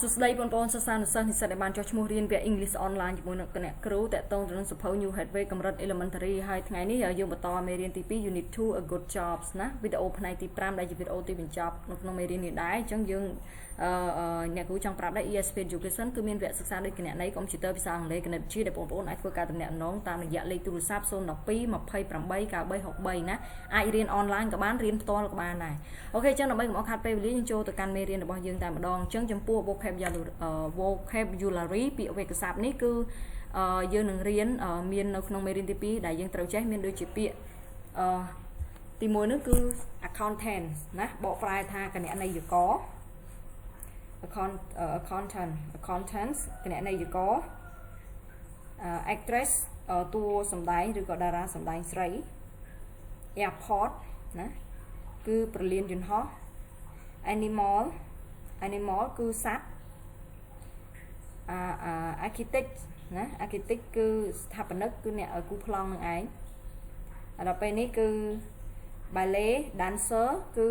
สุดท้ายบนบนสถานศึกษาที่สถาบันจอชมูเรียนเวีย English online อยู่บนกันเนี่ยครูแต่ต้องเรียนสุภาพ New Headway กำลัง elementary ให้ทั้งไงนี่อยู่บนต่อเมเรียนที่ปี unit 2 a good jobs นะวิดีโอภายในที่พรำได้วิดีโอที่เป็น job น้องเมเรียนนี่ได้จังยังเนี่ยครูจังปรับได้ ESP Education คือมีเวียศึกษาด้วยกันเนี่ยในคอมพิวเตอร์ภาษาอังกฤษกันเนี่ยชื่อได้บนบนไอ้พวกการตำแหน่งน้องตามระยะเลยตุลซับโซนนับปีมาเพย์ปรำใบกับใบหกใบนะไอเรียนออนไลน์กับบ้านเรียนตัวกับบ้านไหนโอเคจังเราไม่หมอคัดไปวิลลี่ยังโจต่อการเมเรียนរបស់យើងតែម្ដងจังจำพวก vocabulary ពាក្យវេកស័ព្ទនេះគឺយើងនឹងរៀនមាននៅក្នុងមេរៀនទី2ដែលយើងត្រូវចេះមានដូចជាពាក្យទី1នោះគឺ accountant ណាបកប្រែថាគណនេយ្យករ accountants គណនេយ្យករ actress តួសម្ដែងឬក៏តារាសម្ដែងស្រី airport ណាគឺប្រលានយន្តហោះ animal គឺសត្វarchitect ណា architect គឺស្ថាបនិកគឺអ្នកគូប្លង់នឹងឯងដល់ពេលនេះគឺ ballet dancer គឺ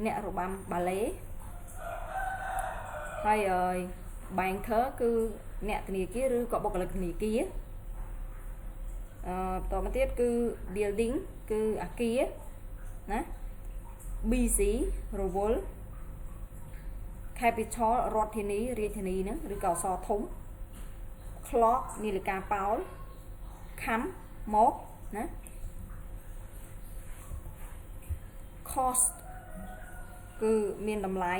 អ្នករបាំ ballet ហើយbanker គឺអ្នកធនាគារឬក៏បុគ្គលិកធនាគារបន្តមកទៀតគឺ building គឺអគារណា busy រវល់ capital រដ្ឋធានីរាជធានីហ្នឹងឬក៏អក្សរធំ clock នាฬิកាប៉ោល come មកណា cost គឺមានតម្លៃ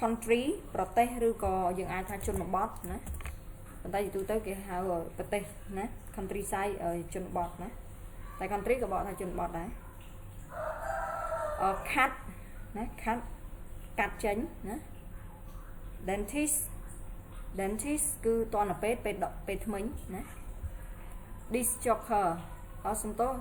country ប្រទេសឬក៏យើងអាចថាជនបទណាប៉ុន្តែជាទូទៅគេហៅប្រទេសណា country side ជនបទណាតែ country ក៏បកថាជនបទដែរcut ណា cut កាត់ចេញណា dentist គឺតនពេទ្យពេទ្យថ្មិញណា disc jockey សំទោស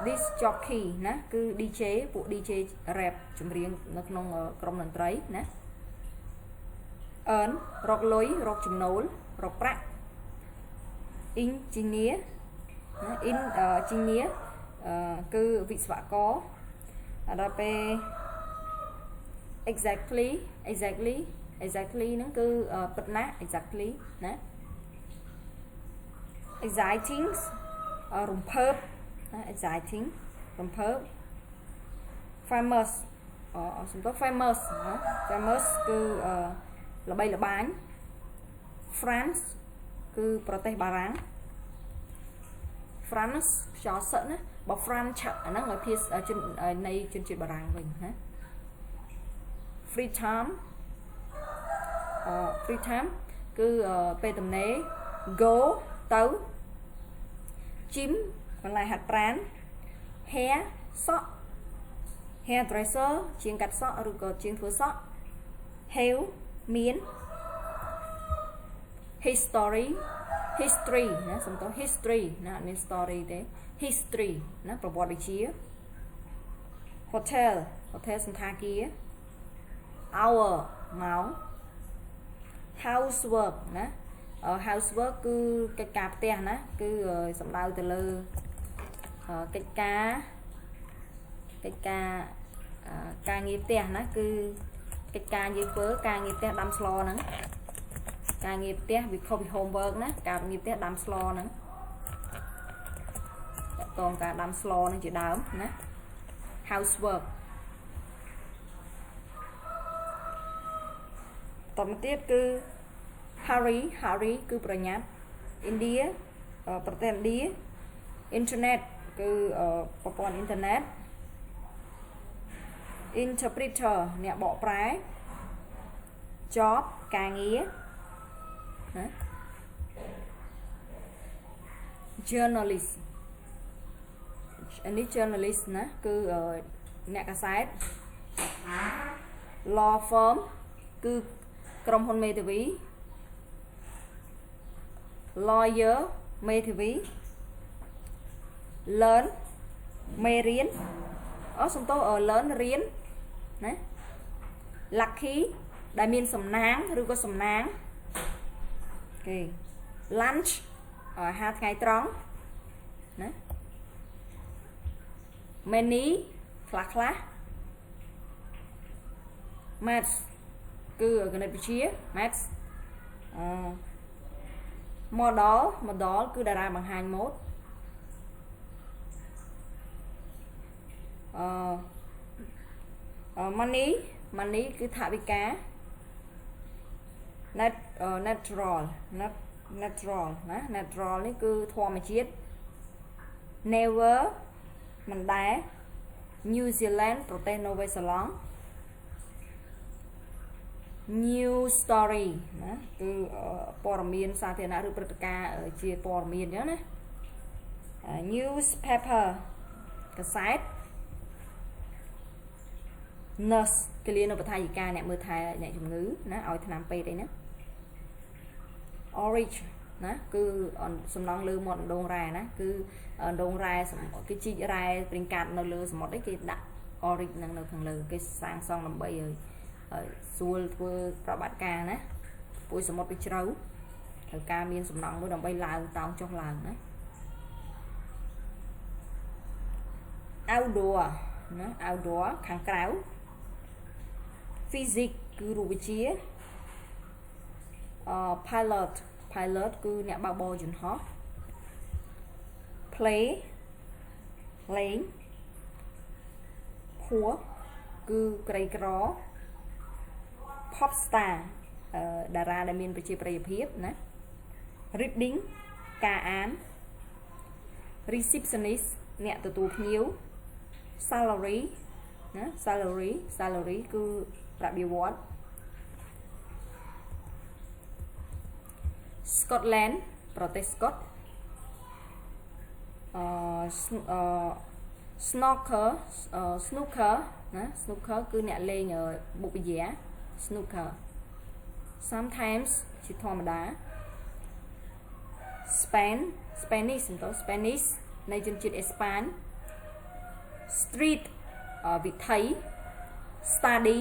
disc jockey ណាគឺ DJ ពួក DJ rap ចម្រៀងនៅក្នុងក្រុមតន្ត្រីណា earn រកលុយរកចំណូលរកប្រាក់ engineer ណា engineer គឺវិស្វករដល់ពេល exactly ហ្នឹងគឺពិតណាស់ exactly ណា exciting រំភើបណា exciting រំភើប famous សំដៅ famous ណា famous គឺល្បីល្បាញ France គឺប្រទេសបារាំង France ខ្យល់សឹកណាបើ France អាហ្នឹងឲ្យភាសានៃជនជាតិបារាំងវិញណា free time គឺពេលទំនេរ go ទៅ gym កន្លែងហាត់ប្រាណ hair សក់ hair dresser ជាងកាត់សក់ឬក៏ជាងធ្វើសក់ have មាន history ណាសំដៅ history ណាអត់មាន story ទេ history ណាប្រវត្តិវិទ្យា hotel សណ្ឋាគារ hour ម៉ោង housework ណា housework គឺកិច្ចការផ្ទះណាគឺសំដៅទៅលើកិច្ចការការងារផ្ទះណាគឺកិច្ចការយើងធ្វើការងារផ្ទះដាំស្លហ្នឹងការងារផ្ទះវាខុសពី homework ណាការងារផ្ទះដាំស្លហ្នឹងតងការដាំស្លហ្នឹងជាដើមណា housework តមកទៀតគឺ hurry គឺប្រញាប់ India ប្រទេសឥណ្ឌា internet គឺប្រព័ន្ធអ៊ីនធឺណិត interpreter អ្នកបកប្រែ job ការងារណា journalist នេះ journalist ណាគឺអ្នកកាសែត law firm គឺក្រុមហ៊ុនមេធាវី lawyer មេធាវី learn មេរៀនសំទោសlearn រៀនណា lucky ដែលមានសំណាងឬក៏សំណាងគេ lunch អាហារថ្ងៃត្រង់ណា many class maths គឺគណិតវិទ្យា maths model គឺតារាបង្ហាញម៉ូដmoney គឺថវិកា natural ណា natural នេះគឺធម្មជាតិ never មិនដែល New Zealand ប្រទេសនូវែលសេឡង់ new story ណាគឺព័ត៌មានសាធារណៈឬព្រឹត្តិការណ៍ជាព័ត៌មានអញ្ចឹងណា newspaper កាសែត nurse គិលានុបដ្ឋាយិកាអ្នកមើលថែអ្នកជំងឺណាឲ្យថ្នាំពេទ្យអីណា orange ណាគឺសំណង់លើមាត់ដងរ៉ែណាគឺដងរ៉ែគេជីករ៉ែព្រីងកាត់នៅលើសមុទ្រអីគេដាក់ orange នឹងនៅខាងលើគេសាងសង់ដើម្បីឲ្យស្រួលធ្វើប្រតិបត្តិការណាពួយសមុទ្រវាជ្រៅត្រូវការមានសំណង់មួយដើម្បីឡើងតោងចុះឡើងណា outdoor ណា outdoor ខាងក្រៅ physics គឺរូបវិទ្យា pilot គឺអ្នកបើកបរយន្តហោះ play លេង poor គឺក្រីក្រ pop star តារាដែលមានប្រជាប្រិយភាពណា reading ការអាន receptionist អ្នកទទួលភ្ញៀវ salary ណា salary គឺប្រាក់បៀវត្ស Scotland ប្រទេសស្កុតsnooker ណា snooker គឺអ្នកលេងបុព្វយា snooker sometimes ជាធម្មតា Spanish នៃជនជាតិអេស្ប៉ាញ street វិថី study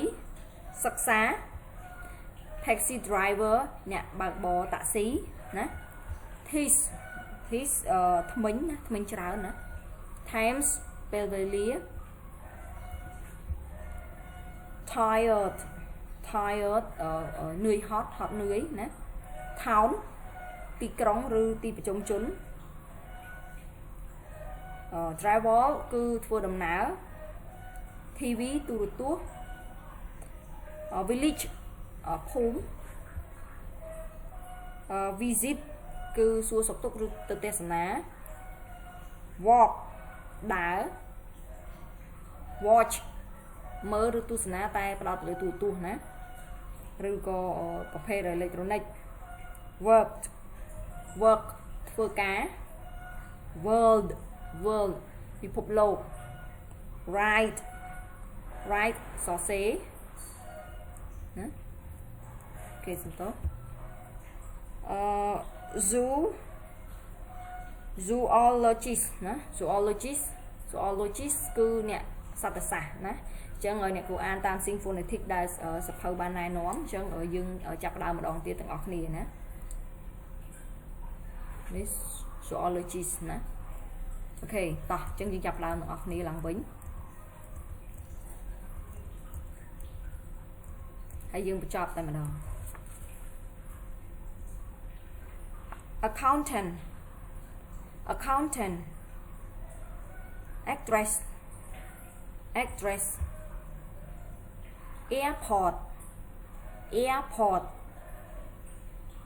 សិក្សា taxi driver អ្នកបើកបរតាក់ស៊ីណា thief ថ្មិញណាថ្មិញច្រើនណា times ពេលវេលា tired នឿយហត់នឿយណា town ទីក្រុងឬទីប្រជុំជន travel គឺធ្វើដំណើរ TV ទូរទស្សន៍ village ភូមិ visit គឺសួរសុខទុក្ខឬទៅទេសនា walk ដើរ watch មើលឬទស្សនាតែផ្ដោតលើទូរទស្សន៍ណាឬក៏ប្រភេទអេឡិចត្រូនិក work ធ្វើការ world ពិភពលោក write សរសេរណាគេសំតោzoologist ណា zoologist គឺអ្នកសត្វសាស្ត្រណាអញ្ចឹងឲ្យអ្នកគ្រូអានតាម symphonetic ដែលសភៅបានណែនាំអញ្ចឹងយើងចាប់ផ្ដើមម្ដងទៀតទាំងអស់គ្នាណានេះ zoologist ណាអូខេតោះអញ្ចឹងយើងចាប់ផ្ដើមទាំងអស់គ្នាឡើងវិញហើយយើងបញ្ចប់តែម្ដង accountant actress airport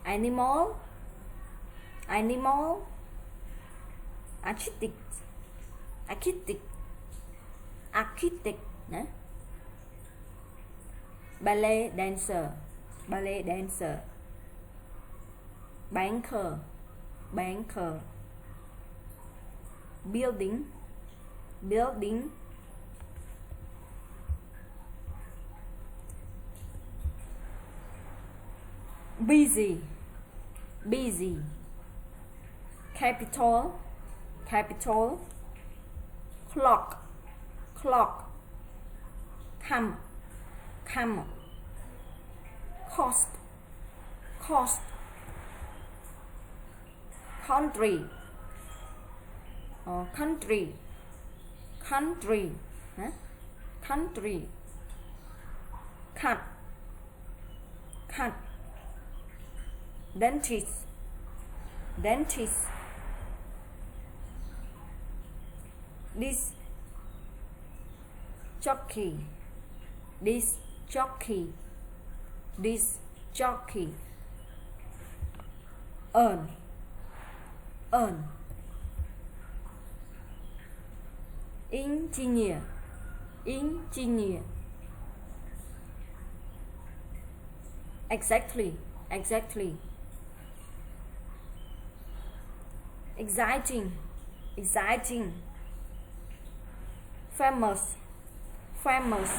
animal architect ណា ballet dancer banker building busy capital clock come cost country country ណា country, cut, cut, dentist, dentist, this jockey, this jockey, this jockey, earn, earn, engineer, engineer, exactly, exactly, exciting, exciting, famous, famous,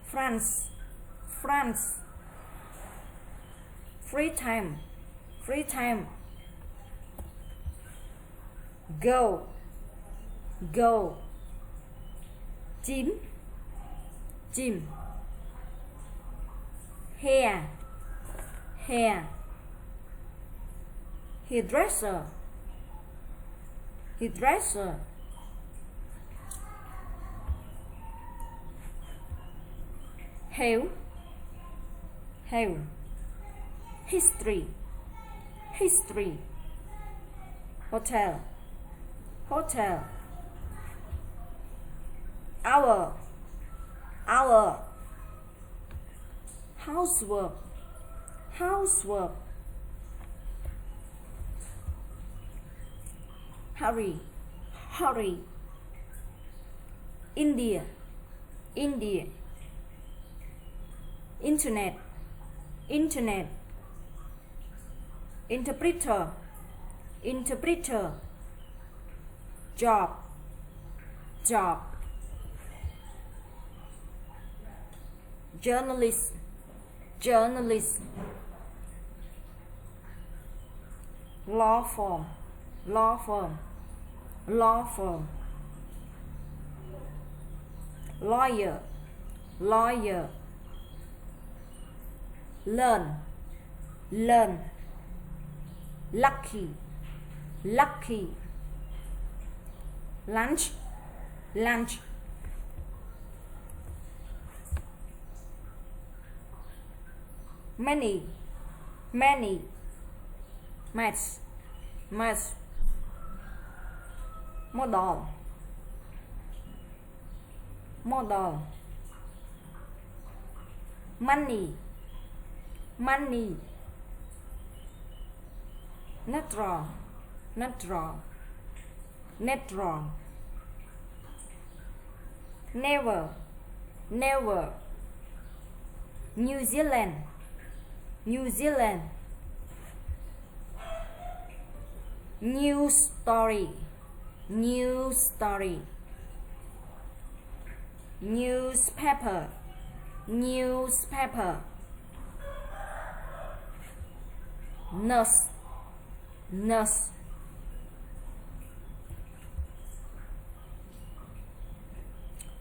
France, France, free time, free time, go, go, gym, gym, hair, hair, hairdresser, hairdresser, hell, hell, history, history, hotel, hotel, hour, hour, housework, housework, hurry, hurry, India, India, internet, internet, interpreter, interpreter, job, job, journalist, journalist, law firm, law firm, law firm, lawyer, lawyer, learn, learn, lucky, lucky, lunch, lunch, many, many, match, match, model, model, money, money, natural, natural, natural, never, never, New Zealand, New Zealand, news story, news story, newspaper, newspaper, nurse, nurse,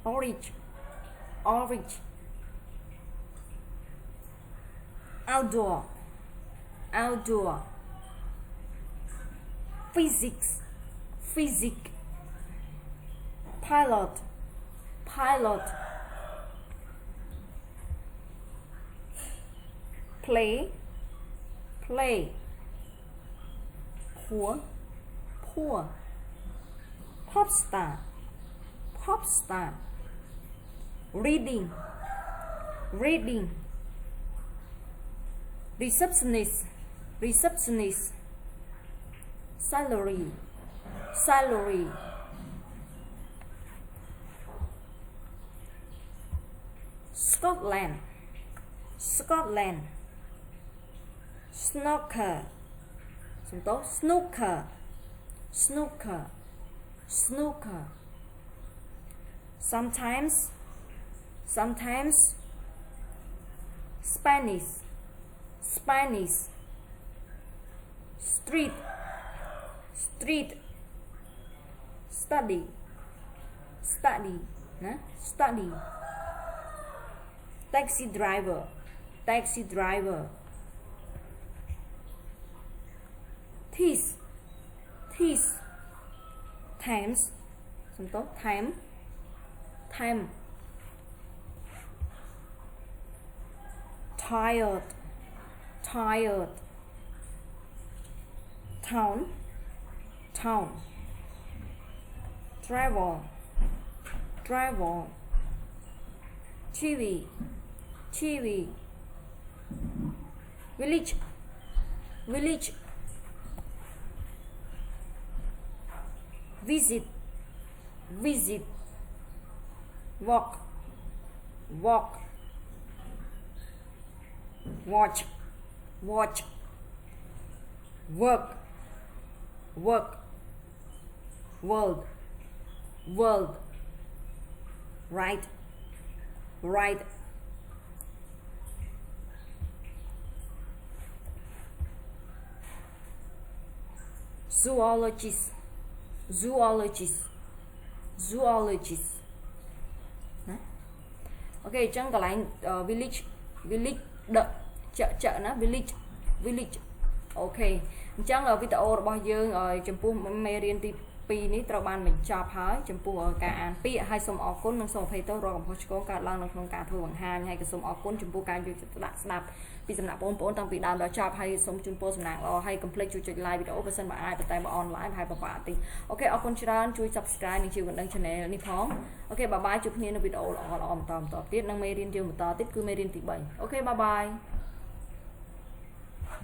orange, orange, outdoor, outdoor, physics, physics, pilot, pilot, play, play, poor, poor, pop star, pop star, reading, reading, receptionist, receptionist, salary, salary, Scotland, Scotland, snooker, snooker, snooker, snooker, sometimes, sometimes, Spanish, Spanish, street, street, study, study, study, taxi driver, taxi driver, thief, thief, times, time, time tired tired town town travel travel TV TV village village visit visit walk walk watch watch work work world world right right zoologist zoologist zoologist ok chẳng có lại village village đợi chợ chợ nó village village ok chẳng ở video bao giờ ở chấm pu mê riêng thì pi ní trâu ban mình chọc hỏi chấm pu ở cả an pi hai sông ở côn nông sông phải tao rồi còn có cả lang nông cả thôi bằng hai hay cái sông ở côn chấm pu cái vô đặt snap pi sầm nạp bông bông tăng pi đào đó chọc hay sông chấm pu sầm nạp hay complete chui chui live video person mà ai tại mà online hay bà bà thì ok ở con channel chui subscribe những chiều gần đăng channel ní phóng ok bye bye chụp hình video ở tòm tiết năng mê riêng chiều một tò tiết cứ mê riêng tỷ bảy ok bye bye